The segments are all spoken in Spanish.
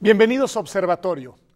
Bienvenidos a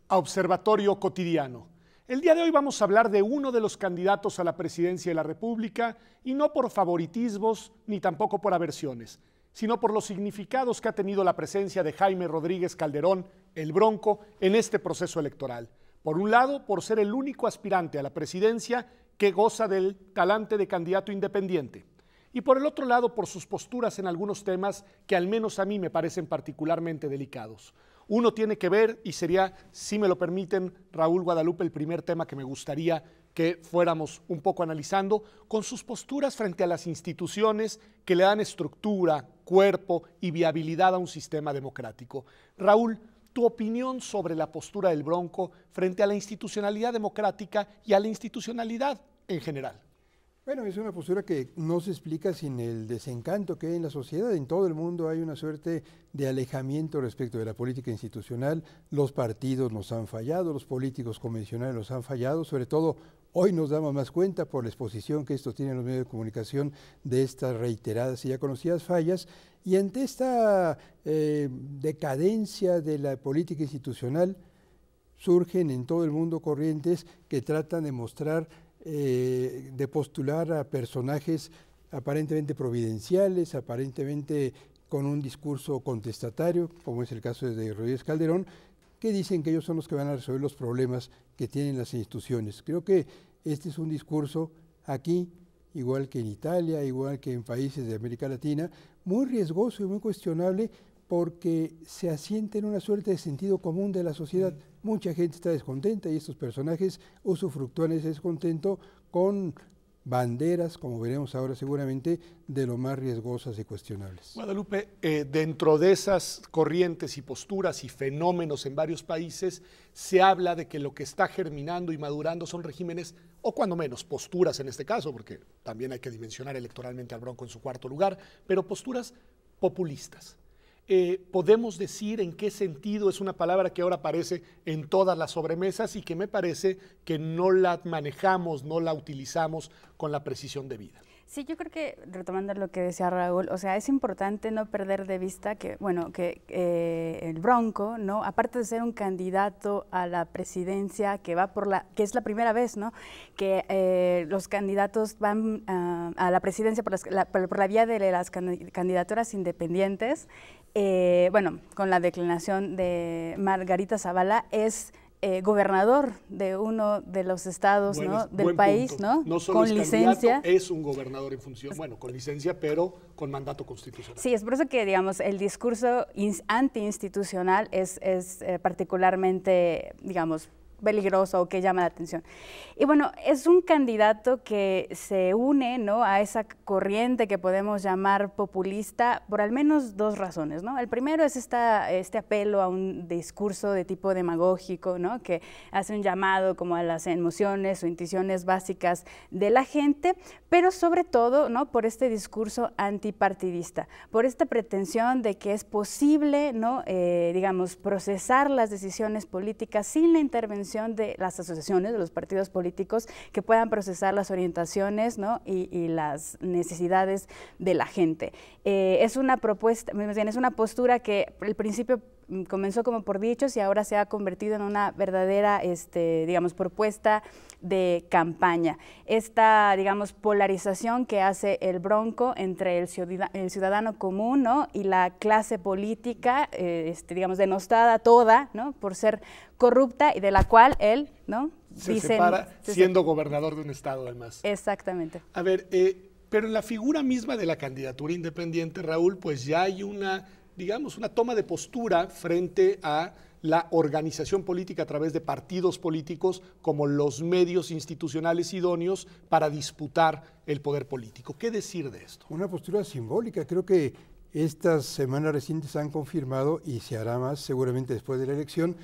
Observatorio Cotidiano. El día de hoy vamos a hablar de uno de los candidatos a la presidencia de la República y no por favoritismos ni tampoco por aversiones, sino por los significados que ha tenido la presencia de Jaime Rodríguez Calderón, el Bronco, en este proceso electoral. Por un lado, por ser el único aspirante a la presidencia que goza del talante de candidato independiente. Y por el otro lado, por sus posturas en algunos temas que al menos a mí me parecen particularmente delicados. Uno tiene que ver, y sería, si me lo permiten, Raúl Guadalupe, el primer tema que me gustaría que fuéramos un poco analizando, con sus posturas frente a las instituciones que le dan estructura, cuerpo y viabilidad a un sistema democrático. Raúl, tu opinión sobre la postura del Bronco frente a la institucionalidad democrática y a la institucionalidad en general. Bueno, es una postura que no se explica sin el desencanto que hay en la sociedad. En todo el mundo hay una suerte de alejamiento respecto de la política institucional. Los partidos nos han fallado, los políticos convencionales nos han fallado. Sobre todo, hoy nos damos más cuenta por la exposición que esto tiene en los medios de comunicación de estas reiteradas y ya conocidas fallas. Y ante esta decadencia de la política institucional, surgen en todo el mundo corrientes que tratan de mostrar de postular a personajes aparentemente providenciales, aparentemente con un discurso contestatario, como es el caso de Rodríguez Calderón, que dicen que ellos son los que van a resolver los problemas que tienen las instituciones. Creo que este es un discurso aquí, igual que en Italia, igual que en países de América Latina, muy riesgoso y muy cuestionable porque se asienta en una suerte de sentido común de la sociedad. Mucha gente está descontenta y estos personajes usufructúan ese descontento con banderas, como veremos ahora seguramente, de lo más riesgosas y cuestionables. Guadalupe, dentro de esas corrientes y posturas y fenómenos en varios países, se habla de que lo que está germinando y madurando son regímenes, o cuando menos posturas en este caso, porque también hay que dimensionar electoralmente al Bronco en su cuarto lugar, pero posturas populistas. Podemos decir en qué sentido es una palabra que ahora aparece en todas las sobremesas y que me parece que no la manejamos, no la utilizamos con la precisión debida. Sí, yo creo que, retomando lo que decía Raúl, o sea, es importante no perder de vista que, bueno, que el Bronco, ¿no? Aparte de ser un candidato a la presidencia que va que es la primera vez, ¿no? Que los candidatos van a la presidencia por la vía de las candidaturas independientes, bueno, con la declinación de Margarita Zavala, es gobernador de uno de los estados, ¿no? del país, punto. ¿no? Solo con es licencia. Es un gobernador en función, bueno, con licencia, pero con mandato constitucional. Sí, es por eso que, digamos, el discurso antiinstitucional es particularmente, digamos, peligroso o que llama la atención. Y bueno, es un candidato que se une, ¿no? a esa corriente que podemos llamar populista por al menos dos razones, ¿no? El primero es este apelo a un discurso de tipo demagógico, ¿no? que hace un llamado como a las emociones o intuiciones básicas de la gente, pero sobre todo, ¿no? por este discurso antipartidista, por esta pretensión de que es posible, ¿no? digamos, procesar las decisiones políticas sin la intervención de las asociaciones, de los partidos políticos, que puedan procesar las orientaciones, ¿no? y las necesidades de la gente. Es una propuesta, más bien, es una postura que al principio comenzó como por dichos y ahora se ha convertido en una verdadera, digamos, propuesta de campaña. Esta, digamos, polarización que hace el Bronco entre el ciudadano común, ¿no? y la clase política, digamos, denostada toda, ¿no? por ser corrupta y de la cual él, ¿no? se separa siendo gobernador de un estado además. Exactamente. A ver, pero en la figura misma de la candidatura independiente, Raúl, pues ya hay una, digamos, una toma de postura frente a la organización política a través de partidos políticos como los medios institucionales idóneos para disputar el poder político. ¿Qué decir de esto? Una postura simbólica. Creo que estas semanas recientes han confirmado, y se hará más seguramente después de la elección,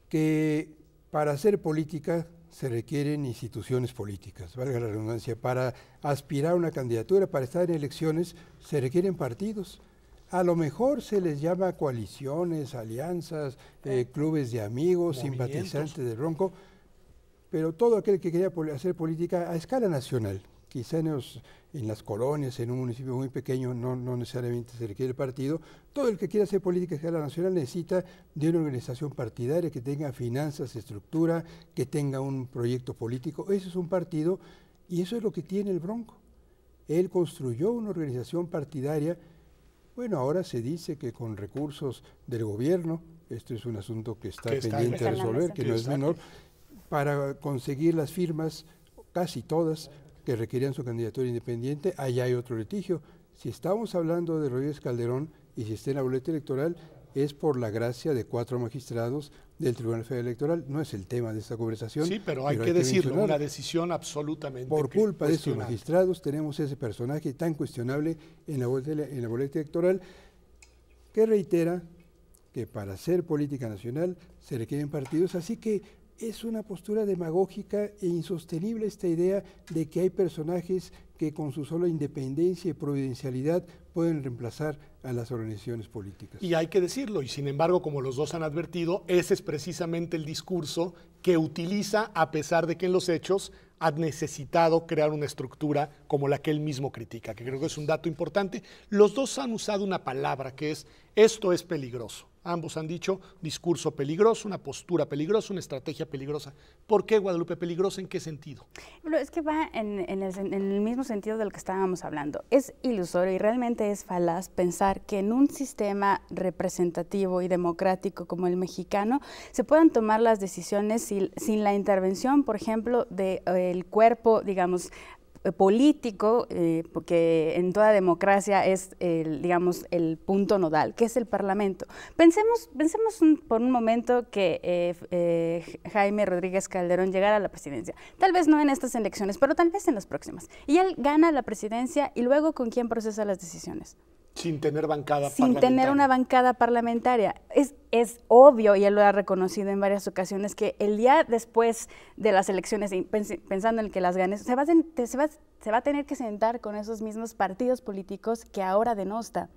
que para hacer política se requieren instituciones políticas, valga la redundancia. Para aspirar a una candidatura, para estar en elecciones, se requieren partidos. A lo mejor se les llama coaliciones, alianzas, clubes de amigos, simpatizantes del Bronco, pero todo aquel que quería hacer política a escala nacional, quizá en las colonias, en un municipio muy pequeño, no necesariamente se requiere el partido. Todo el que quiera hacer política a escala nacional necesita de una organización partidaria que tenga finanzas, estructura, que tenga un proyecto político. Eso es un partido y eso es lo que tiene el Bronco. Él construyó una organización partidaria. Bueno, ahora se dice que con recursos del gobierno, esto es un asunto que está pendiente de resolver, que no es menor, para conseguir las firmas, casi todas, que requerían su candidatura independiente. Allá hay otro litigio. Si estamos hablando de Rodríguez Calderón y si está en la boleta electoral, es por la gracia de 4 magistrados del Tribunal Federal Electoral. No es el tema de esta conversación. Sí, pero hay que decirlo, una decisión absolutamente por culpa de estos magistrados tenemos ese personaje tan cuestionable en la boleta electoral, que reitera que para hacer política nacional se requieren partidos, así que es una postura demagógica e insostenible esta idea de que hay personajes que con su sola independencia y providencialidad pueden reemplazar a las organizaciones políticas. Y hay que decirlo, y sin embargo, como los dos han advertido, ese es precisamente el discurso que utiliza, a pesar de que en los hechos ha necesitado crear una estructura como la que él mismo critica, que creo que es un dato importante. Los dos han usado una palabra que es, esto es peligroso. Ambos han dicho discurso peligroso, una postura peligrosa, una estrategia peligrosa. ¿Por qué, Guadalupe, peligrosa? ¿En qué sentido? Bueno, es que va en el mismo sentido del que estábamos hablando. Es ilusorio y realmente es falaz pensar que en un sistema representativo y democrático como el mexicano se puedan tomar las decisiones sin la intervención, por ejemplo, del cuerpo, digamos, político, porque en toda democracia es, digamos, el punto nodal, que es el Parlamento. Pensemos por un momento que Jaime Rodríguez Calderón llegara a la presidencia, tal vez no en estas elecciones, pero tal vez en las próximas, y él gana la presidencia y luego ¿con quién procesa las decisiones? Sin tener bancada parlamentaria. Sin tener una bancada parlamentaria. Es obvio, y él lo ha reconocido en varias ocasiones, que el día después de las elecciones, pensando en que las ganes, se va a tener que sentar con esos mismos partidos políticos que ahora denosta.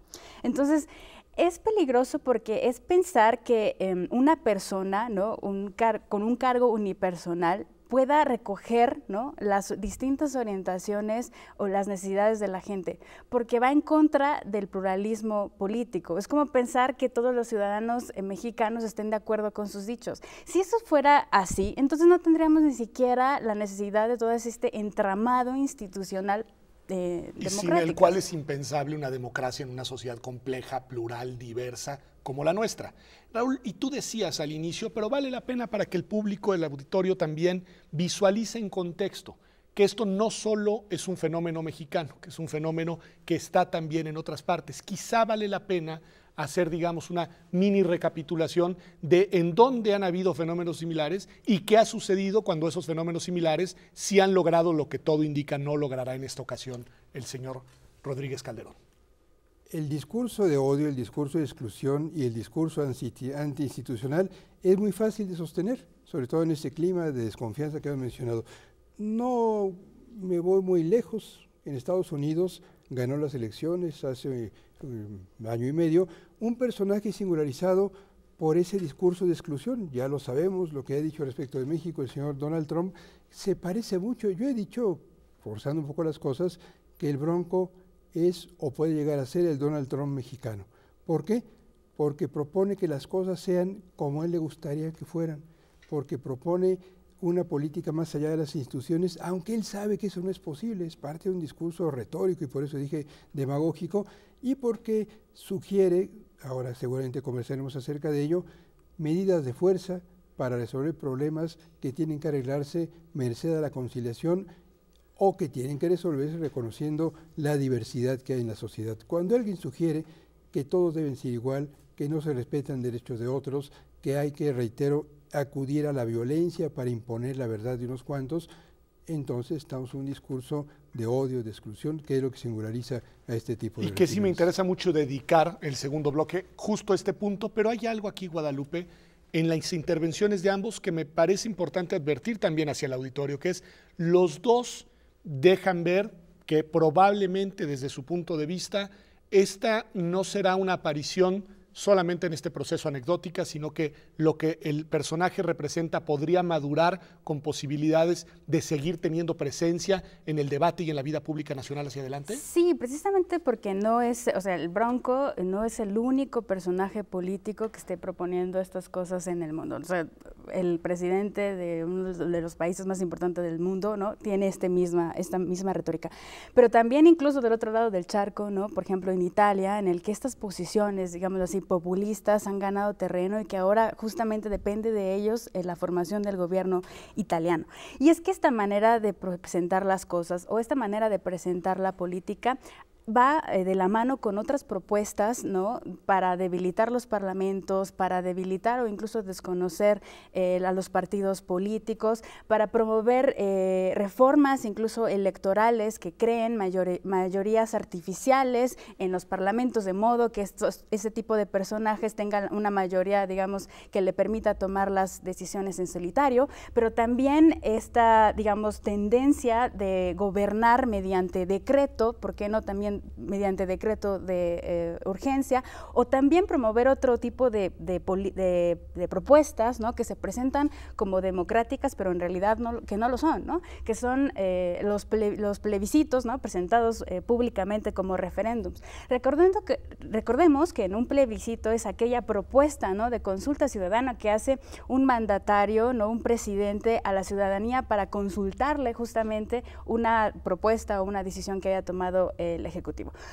Entonces, es peligroso porque es pensar que una persona, ¿no?, con un cargo unipersonal pueda recoger, ¿no?, las distintas orientaciones o las necesidades de la gente, porque va en contra del pluralismo político. Es como pensar que todos los ciudadanos mexicanos estén de acuerdo con sus dichos. Si eso fuera así, entonces no tendríamos ni siquiera la necesidad de todo este entramado institucional y sin el cual es impensable una democracia en una sociedad compleja, plural, diversa, como la nuestra. Raúl, y tú decías al inicio, pero vale la pena para que el público, el auditorio también visualice en contexto que esto no solo es un fenómeno mexicano, que es un fenómeno que está también en otras partes. Quizá vale la pena hacer, digamos, una mini recapitulación de en dónde han habido fenómenos similares y qué ha sucedido cuando esos fenómenos similares sí han logrado lo que todo indica no logrará en esta ocasión el señor Rodríguez Calderón. El discurso de odio, el discurso de exclusión y el discurso antiinstitucional es muy fácil de sostener, sobre todo en este clima de desconfianza que hemos mencionado. No me voy muy lejos. En Estados Unidos ganó las elecciones hace año y medio un personaje singularizado por ese discurso de exclusión. Ya lo sabemos, lo que ha dicho respecto de México el señor Donald Trump se parece mucho. Yo he dicho, forzando un poco las cosas, que el Bronco es o puede llegar a ser el Donald Trump mexicano. ¿Por qué? Porque propone que las cosas sean como a él le gustaría que fueran, porque propone una política más allá de las instituciones, aunque él sabe que eso no es posible, es parte de un discurso retórico y por eso dije demagógico, y porque sugiere, ahora seguramente conversaremos acerca de ello, medidas de fuerza para resolver problemas que tienen que arreglarse merced a la conciliación o que tienen que resolverse reconociendo la diversidad que hay en la sociedad. Cuando alguien sugiere que todos deben ser igual, que no se respetan derechos de otros, que hay que, reitero, acudir a la violencia para imponer la verdad de unos cuantos, entonces estamos en un discurso de odio, de exclusión, que es lo que singulariza a este tipo de regímenes. Y que sí me interesa mucho dedicar el segundo bloque justo a este punto, pero hay algo aquí, Guadalupe, en las intervenciones de ambos que me parece importante advertir también hacia el auditorio, que es los dos dejan ver que probablemente desde su punto de vista esta no será una aparición solamente en este proceso anecdótica, sino que lo que el personaje representa podría madurar con posibilidades de seguir teniendo presencia en el debate y en la vida pública nacional hacia adelante? Sí, precisamente porque no es, o sea, el Bronco no es el único personaje político que esté proponiendo estas cosas en el mundo. O sea, el presidente de uno de los países más importantes del mundo, ¿no?, tiene esta misma retórica. Pero también incluso del otro lado del charco, ¿no?, por ejemplo en Italia, en el que estas posiciones, digámoslo así, populistas han ganado terreno y que ahora justamente depende de ellos la formación del gobierno italiano. Y es que esta manera de presentar las cosas o esta manera de presentar la política va de la mano con otras propuestas, ¿no?, para debilitar los parlamentos, para debilitar o incluso desconocer a los partidos políticos, para promover reformas incluso electorales que creen mayorías artificiales en los parlamentos, de modo que ese tipo de personajes tengan una mayoría, digamos, que le permita tomar las decisiones en solitario, pero también esta, digamos, tendencia de gobernar mediante decreto, ¿por qué no también mediante decreto de urgencia, o también promover otro tipo de propuestas, ¿no?, que se presentan como democráticas, pero en realidad que no lo son, ¿no?, que son los plebiscitos, ¿no?, presentados públicamente como referéndums. Recordemos que en un plebiscito es aquella propuesta, ¿no?, de consulta ciudadana que hace un mandatario, ¿no?, un presidente a la ciudadanía para consultarle justamente una propuesta o una decisión que haya tomado el Ejecutivo.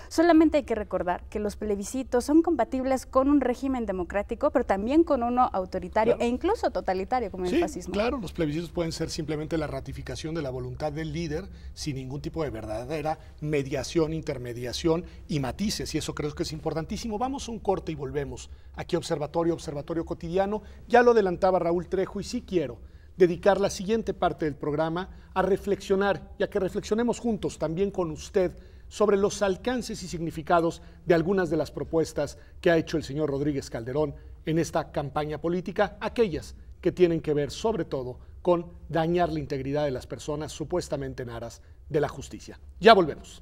Solamente hay que recordar que los plebiscitos son compatibles con un régimen democrático, pero también con uno autoritario, claro, e incluso totalitario, como el fascismo. Claro, los plebiscitos pueden ser simplemente la ratificación de la voluntad del líder sin ningún tipo de verdadera mediación, intermediación y matices, y eso creo que es importantísimo. Vamos a un corte y volvemos. Aquí Observatorio Cotidiano. Ya lo adelantaba Raúl Trejo y sí quiero dedicar la siguiente parte del programa a reflexionar y a que reflexionemos juntos también con usted sobre los alcances y significados de algunas de las propuestas que ha hecho el señor Rodríguez Calderón en esta campaña política, aquellas que tienen que ver sobre todo con dañar la integridad de las personas supuestamente en aras de la justicia. Ya volvemos.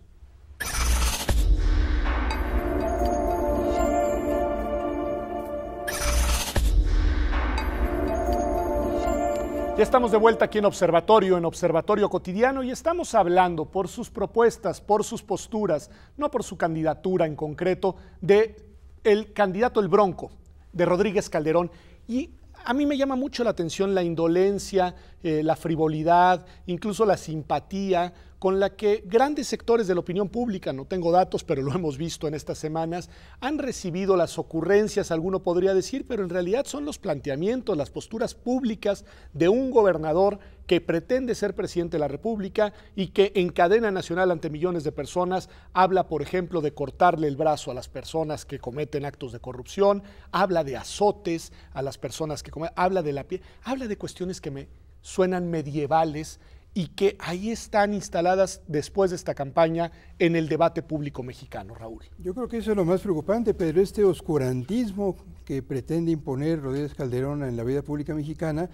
Ya estamos de vuelta aquí en Observatorio Cotidiano, y estamos hablando por sus propuestas, por sus posturas, no por su candidatura en concreto, de el candidato El Bronco, de Rodríguez Calderón. Y a mí me llama mucho la atención la indolencia, la frivolidad, incluso la simpatía con la que grandes sectores de la opinión pública, no tengo datos, pero lo hemos visto en estas semanas, han recibido las ocurrencias, alguno podría decir, pero en realidad son los planteamientos, las posturas públicas de un gobernador que pretende ser presidente de la República y que en cadena nacional ante millones de personas habla, por ejemplo, de cortarle el brazo a las personas que cometen actos de corrupción, habla de azotes a las personas que cometen, habla de la piel, habla de cuestiones que me suenan medievales y que ahí están instaladas después de esta campaña en el debate público mexicano, Raúl. Yo creo que eso es lo más preocupante, pero este oscurantismo que pretende imponer Rodríguez Calderón en la vida pública mexicana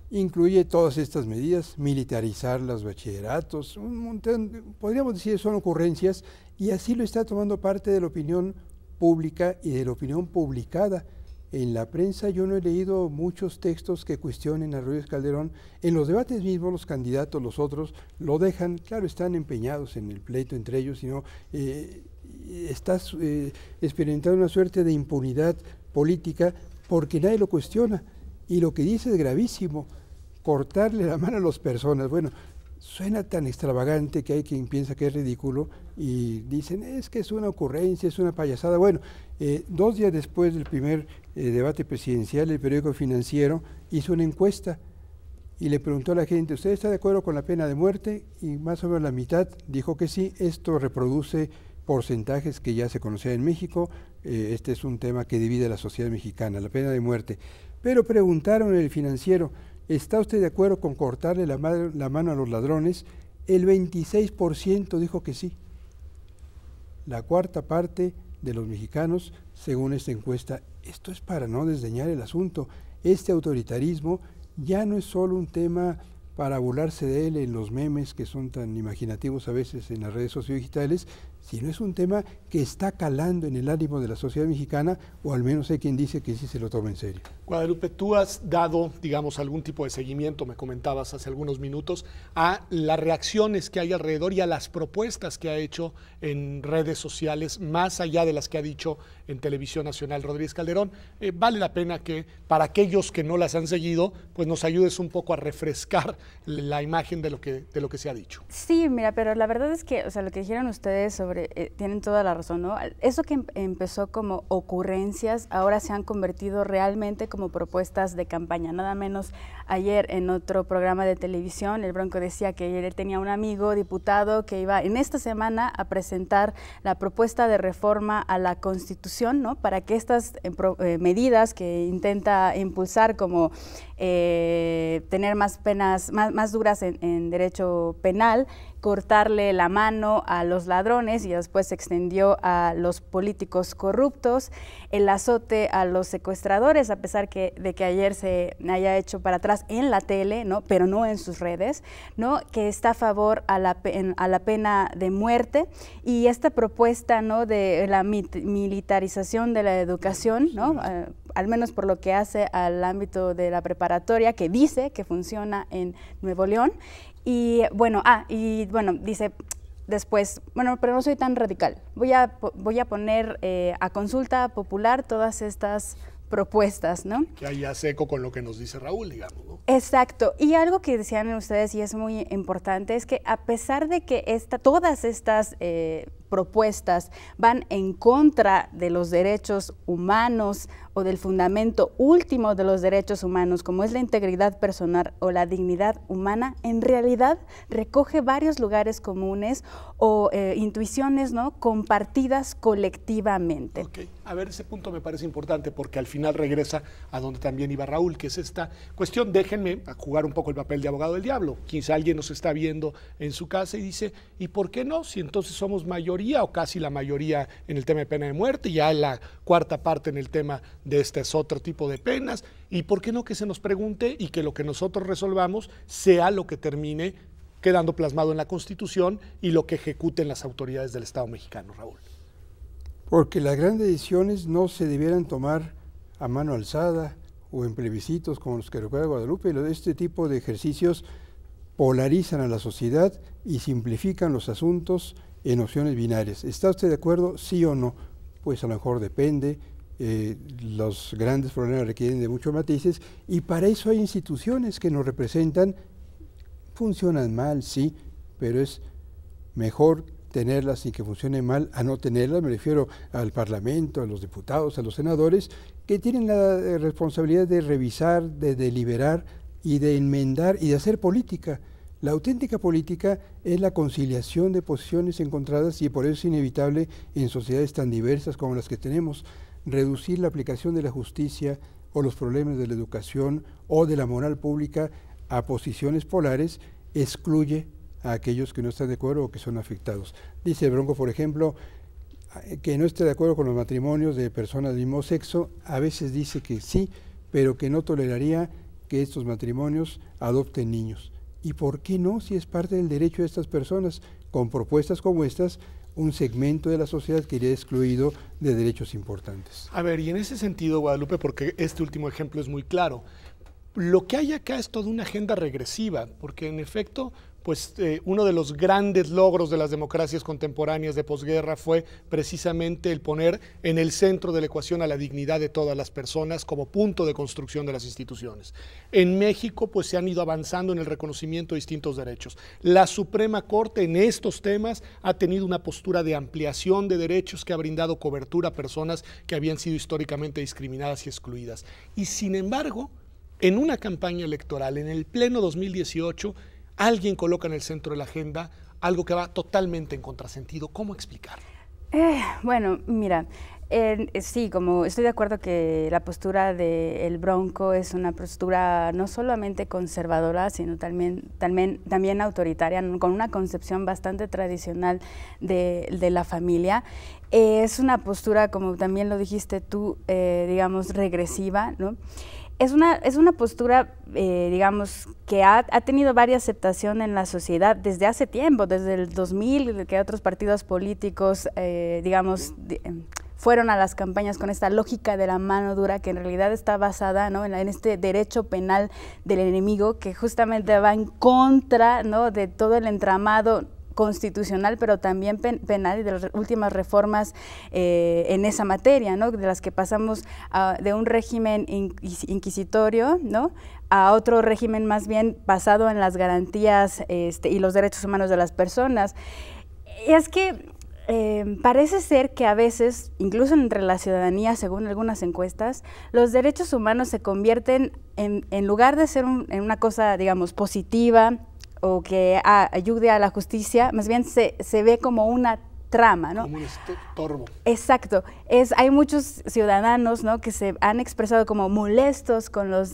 incluye todas estas medidas: militarizar los bachilleratos, un montón, podríamos decir son ocurrencias, y así lo está tomando parte de la opinión pública y de la opinión publicada. En la prensa yo no he leído muchos textos que cuestionen a Rodríguez Calderón. En los debates mismos los candidatos, los otros, lo dejan, claro, están empeñados en el pleito entre ellos, sino estás experimentando una suerte de impunidad política porque nadie lo cuestiona. Y lo que dice es gravísimo: cortarle la mano a las personas. Bueno, suena tan extravagante que hay quien piensa que es ridículo y dicen, es que es una ocurrencia, es una payasada. Bueno, 2 días después del primer debate presidencial, el periódico Financiero hizo una encuesta y le preguntó a la gente, ¿usted está de acuerdo con la pena de muerte? Y más o menos la mitad dijo que sí. Esto reproduce porcentajes que ya se conocían en México. Este es un tema que divide a la sociedad mexicana, la pena de muerte. Pero preguntaron en el Financiero, ¿está usted de acuerdo con cortarle la mano a los ladrones? El 26% dijo que sí. La cuarta parte de los mexicanos, según esta encuesta. Esto es para no desdeñar el asunto. Este autoritarismo ya no es solo un tema para burlarse de él en los memes que son tan imaginativos a veces en las redes sociodigitales, sino es un tema que está calando en el ánimo de la sociedad mexicana, o al menos hay quien dice que sí se lo toma en serio. Guadalupe, tú has dado, digamos, algún tipo de seguimiento, me comentabas hace algunos minutos, a las reacciones que hay alrededor y a las propuestas que ha hecho en redes sociales, más allá de las que ha dicho en Televisión Nacional Rodríguez Calderón. Vale la pena que, para aquellos que no las han seguido, pues nos ayudes un poco a refrescar la imagen de lo que se ha dicho. Sí, mira, pero la verdad es que, o sea, lo que dijeron ustedes sobre, tienen toda la razón, ¿no? Eso que empezó como ocurrencias, ahora se han convertido realmente como propuestas de campaña. Nada menos ayer en otro programa de televisión, el Bronco decía que él tenía un amigo diputado que iba en esta semana a presentar la propuesta de reforma a la Constitución, ¿no? Para que estas medidas que intenta impulsar, como tener más penas, más duras en derecho penal, cortarle la mano a los ladrones, y después se extendió a los políticos corruptos, el azote a los secuestradores, a pesar de que ayer se haya hecho para atrás en la tele, ¿no? Pero no en sus redes, ¿no? Que está a favor a la pena de muerte, y esta propuesta, ¿no? De la militarización de la educación, ¿no? Al menos por lo que hace al ámbito de la preparatoria, que dice que funciona en Nuevo León. Y bueno, dice después, bueno, pero no soy tan radical, voy a poner a consulta popular todas estas propuestas, ¿no? Que ahí hace eco con lo que nos dice Raúl, digamos, ¿no? Exacto, y algo que decían ustedes y es muy importante es que a pesar de que todas estas propuestas van en contra de los derechos humanos o del fundamento último de los derechos humanos, como es la integridad personal o la dignidad humana, en realidad recoge varios lugares comunes o intuiciones, ¿no? Compartidas colectivamente. Ok, a ver, ese punto me parece importante porque al final regresa a donde también iba Raúl, que es esta cuestión. Déjenme jugar un poco el papel de abogado del diablo. Quizá alguien nos está viendo en su casa y dice, ¿y por qué no? Si entonces somos mayoría o casi la mayoría en el tema de pena de muerte, ya la cuarta parte en el tema de este es otro tipo de penas, ¿y por qué no que se nos pregunte y que lo que nosotros resolvamos sea lo que termine quedando plasmado en la Constitución y lo que ejecuten las autoridades del Estado mexicano, Raúl? Porque las grandes decisiones no se debieran tomar a mano alzada o en plebiscitos como los que recuerda Guadalupe. Este tipo de ejercicios polarizan a la sociedad y simplifican los asuntos en opciones binarias. ¿Está usted de acuerdo, sí o no? Pues a lo mejor depende. Los grandes problemas requieren de muchos matices y para eso hay instituciones que nos representan. Funcionan mal, sí, pero es mejor tenerlas y que funcionen mal a no tenerlas. Me refiero al Parlamento, a los diputados, a los senadores, que tienen la responsabilidad de revisar, de deliberar y de enmendar y de hacer política. La auténtica política es la conciliación de posiciones encontradas y por eso es inevitable en sociedades tan diversas como las que tenemos. Reducir la aplicación de la justicia o los problemas de la educación o de la moral pública a posiciones polares excluye a aquellos que no están de acuerdo o que son afectados. Dice el Bronco, por ejemplo, que no esté de acuerdo con los matrimonios de personas del mismo sexo, a veces dice que sí, pero que no toleraría que estos matrimonios adopten niños. ¿Y por qué no? Si es parte del derecho de estas personas, con propuestas como estas, un segmento de la sociedad que iría excluido de derechos importantes. A ver, y en ese sentido, Guadalupe, porque este último ejemplo es muy claro, lo que hay acá es toda una agenda regresiva, porque en efecto, pues uno de los grandes logros de las democracias contemporáneas de posguerra fue precisamente el poner en el centro de la ecuación a la dignidad de todas las personas como punto de construcción de las instituciones. En México, pues se han ido avanzando en el reconocimiento de distintos derechos. La Suprema Corte en estos temas ha tenido una postura de ampliación de derechos que ha brindado cobertura a personas que habían sido históricamente discriminadas y excluidas. Y sin embargo, en una campaña electoral, en el pleno 2018, alguien coloca en el centro de la agenda algo que va totalmente en contrasentido. ¿Cómo explicarlo? Bueno, mira, sí, como estoy de acuerdo que la postura del Bronco es una postura no solamente conservadora, sino también autoritaria, con una concepción bastante tradicional de la familia. Es una postura, como también lo dijiste tú, digamos, regresiva, ¿no? Es una postura, digamos, que ha tenido varias aceptación en la sociedad desde hace tiempo, desde el 2000, que otros partidos políticos, digamos, fueron a las campañas con esta lógica de la mano dura que en realidad está basada, ¿no?, en este derecho penal del enemigo que justamente va en contra, ¿no?, de todo el entramado constitucional, pero también penal y de las últimas reformas en esa materia, ¿no?, de las que pasamos de un régimen inquisitorio, ¿no?, a otro régimen más bien basado en las garantías y los derechos humanos de las personas. Y es que parece ser que a veces, incluso entre la ciudadanía, según algunas encuestas, los derechos humanos se convierten en lugar de ser en una cosa, digamos, positiva o que ayude a la justicia, más bien se ve como una trama, ¿no? Como un estorbo. Exacto. Hay muchos ciudadanos, ¿no?, que se han expresado como molestos con los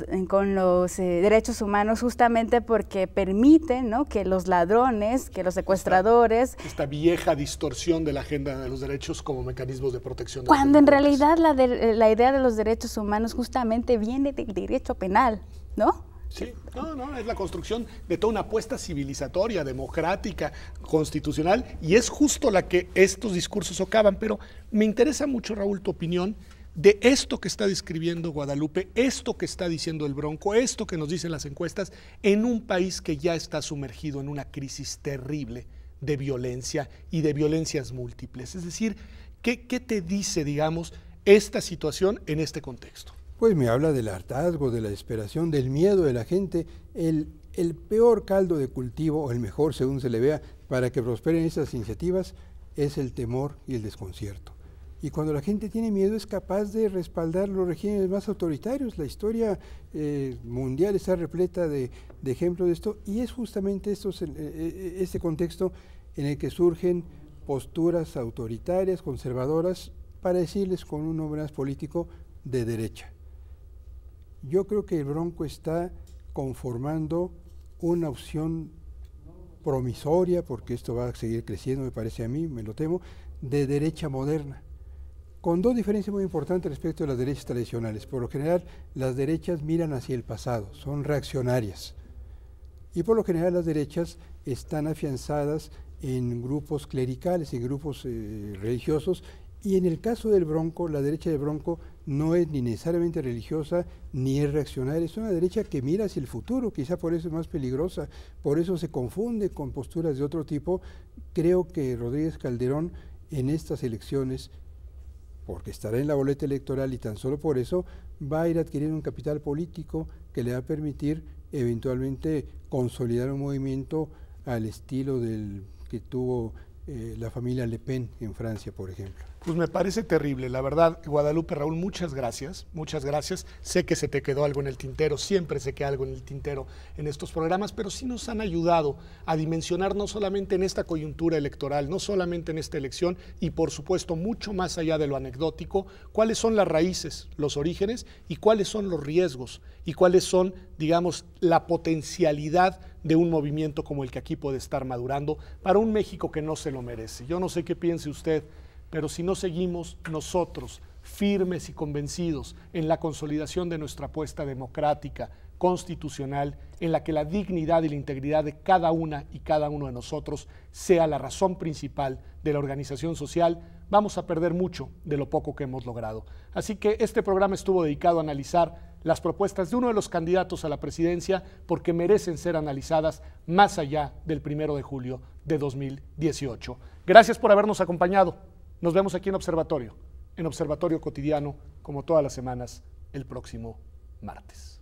derechos humanos justamente porque permiten, ¿no?, que los ladrones, que los secuestradores... Esta vieja distorsión de la agenda de los derechos como mecanismos de protección. Cuando en realidad la idea de los derechos humanos justamente viene del derecho penal, ¿no? Sí, no, es la construcción de toda una apuesta civilizatoria, democrática, constitucional, y es justo la que estos discursos socavan. Pero me interesa mucho, Raúl, tu opinión de esto que está describiendo Guadalupe, esto que está diciendo el Bronco, esto que nos dicen las encuestas, en un país que ya está sumergido en una crisis terrible de violencia y de violencias múltiples. Es decir, ¿qué te dice, digamos, esta situación en este contexto? Pues me habla del hartazgo, de la desesperación, del miedo de la gente. El peor caldo de cultivo, o el mejor según se le vea, para que prosperen estas iniciativas, es el temor y el desconcierto. Y cuando la gente tiene miedo es capaz de respaldar los regímenes más autoritarios. La historia mundial está repleta de ejemplos de esto, y es justamente este contexto en el que surgen posturas autoritarias, conservadoras, para decirles con un nombre más político, de derecha. Yo creo que el Bronco está conformando una opción promisoria, porque esto va a seguir creciendo, me parece a mí, me lo temo, de derecha moderna, con dos diferencias muy importantes respecto a las derechas tradicionales. Por lo general, las derechas miran hacia el pasado, son reaccionarias, y por lo general las derechas están afianzadas en grupos clericales, en grupos religiosos. Y en el caso del Bronco, la derecha del Bronco no es ni necesariamente religiosa ni es reaccionaria, es una derecha que mira hacia el futuro, quizá por eso es más peligrosa, por eso se confunde con posturas de otro tipo. Creo que Rodríguez Calderón en estas elecciones, porque estará en la boleta electoral y tan solo por eso, va a ir adquiriendo un capital político que le va a permitir eventualmente consolidar un movimiento al estilo del que tuvo la familia Le Pen en Francia, por ejemplo. Pues me parece terrible, la verdad. Guadalupe, Raúl, muchas gracias, muchas gracias. Sé que se te quedó algo en el tintero, siempre se queda algo en el tintero en estos programas, pero sí nos han ayudado a dimensionar no solamente en esta coyuntura electoral, no solamente en esta elección, y por supuesto mucho más allá de lo anecdótico, cuáles son las raíces, los orígenes, y cuáles son los riesgos, y cuáles son, digamos, la potencialidad de un movimiento como el que aquí puede estar madurando para un México que no se lo merece. Yo no sé qué piense usted, pero si no seguimos nosotros firmes y convencidos en la consolidación de nuestra apuesta democrática, constitucional, en la que la dignidad y la integridad de cada una y cada uno de nosotros sea la razón principal de la organización social, vamos a perder mucho de lo poco que hemos logrado. Así que este programa estuvo dedicado a analizar las propuestas de uno de los candidatos a la presidencia porque merecen ser analizadas más allá del 1 de julio de 2018. Gracias por habernos acompañado. Nos vemos aquí en Observatorio Cotidiano, como todas las semanas, el próximo martes.